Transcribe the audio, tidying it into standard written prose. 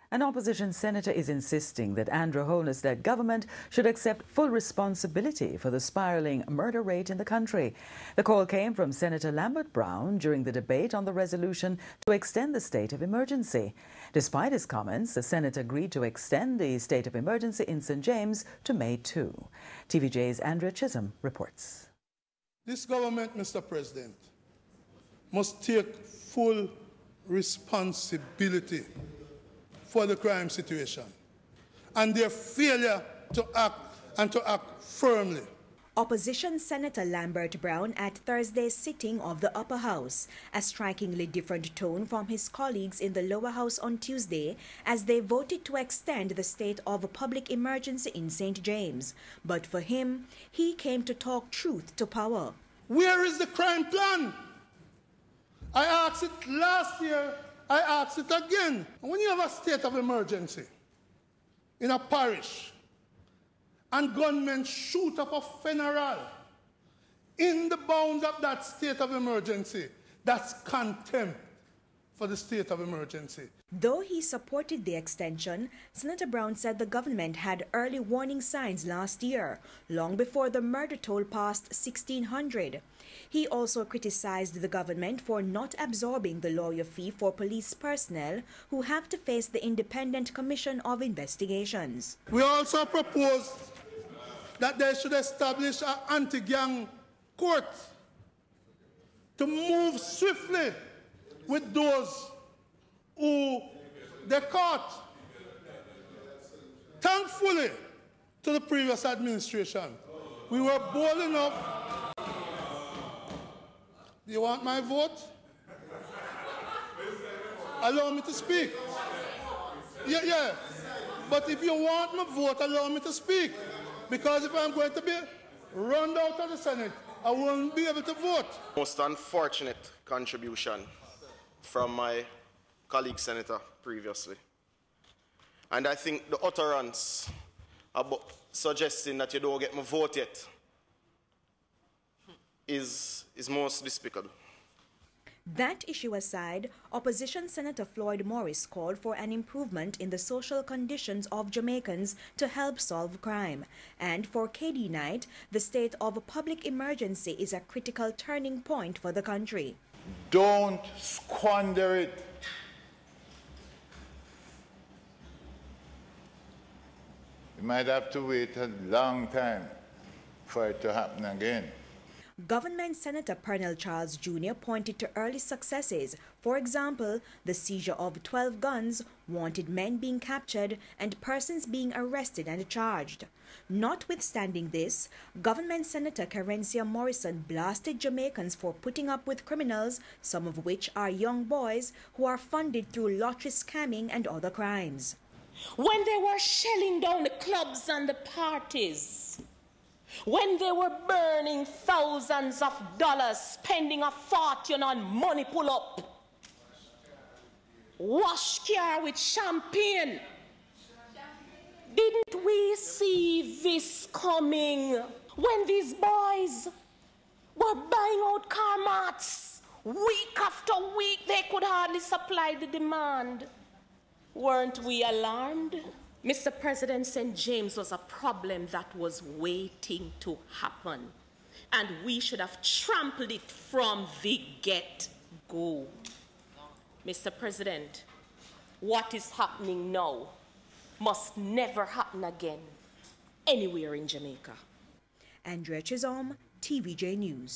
An opposition senator is insisting that Andrew Holness-led government should accept full responsibility for the spiraling murder rate in the country. The call came from Senator Lambert during the debate on the resolution to extend the state of emergency. Despite his comments, the senator agreed to extend the state of emergency in St. James to May 2. TVJ's Andrea Chisholm reports. This government, Mr. President, must take full responsibility for the crime situation and their failure to act firmly. Opposition Senator Lambert Brown at Thursday's sitting of the Upper House, a strikingly different tone from his colleagues in the Lower House on Tuesday as they voted to extend the state of public emergency in St. James. But for him, he came to talk truth to power. Where is the crime plan? I asked it last year, I asked it again. When you have a state of emergency in a parish and gunmen shoot up a funeral in the bounds of that state of emergency, that's contempt for the state of emergency. Though he supported the extension, Senator Brown said the government had early warning signs last year, long before the murder toll passed 1,600. He also criticized the government for not absorbing the lawyer fee for police personnel who have to face the Independent Commission of Investigations. We also proposed that they should establish an anti-gang court to move swiftly with those who they caught. Thankfully, to the previous administration, we were bold enough. Do you want my vote? Allow me to speak. Yeah. But if you want my vote, allow me to speak. Because if I'm going to be run out of the Senate, I won't be able to vote. Most unfortunate contribution from my colleague senator previously. And I think the utterance about suggesting that you don't get my vote yet is most despicable. That issue aside, opposition Senator Floyd Morris called for an improvement in the social conditions of Jamaicans to help solve crime. And for KD Knight, the state of public emergency is a critical turning point for the country. Don't squander it. You might have to wait a long time for it to happen again. Government Senator Pernell Charles Jr. pointed to early successes. For example, the seizure of 12 guns, wanted men being captured, and persons being arrested and charged. Notwithstanding this, Government Senator Carencia Morrison blasted Jamaicans for putting up with criminals, some of which are young boys who are funded through lottery scamming and other crimes. When they were shelling down the clubs and the parties, when they were burning thousands of dollars, spending a fortune on money pull-up, wash car with champagne, didn't we see this coming? When these boys were buying out car mats, week after week, they could hardly supply the demand. Weren't we alarmed? Mr. President, St. James was a problem that was waiting to happen, and we should have trampled it from the get-go. Mr. President, what is happening now must never happen again anywhere in Jamaica. Andrea Chisholm, TVJ News.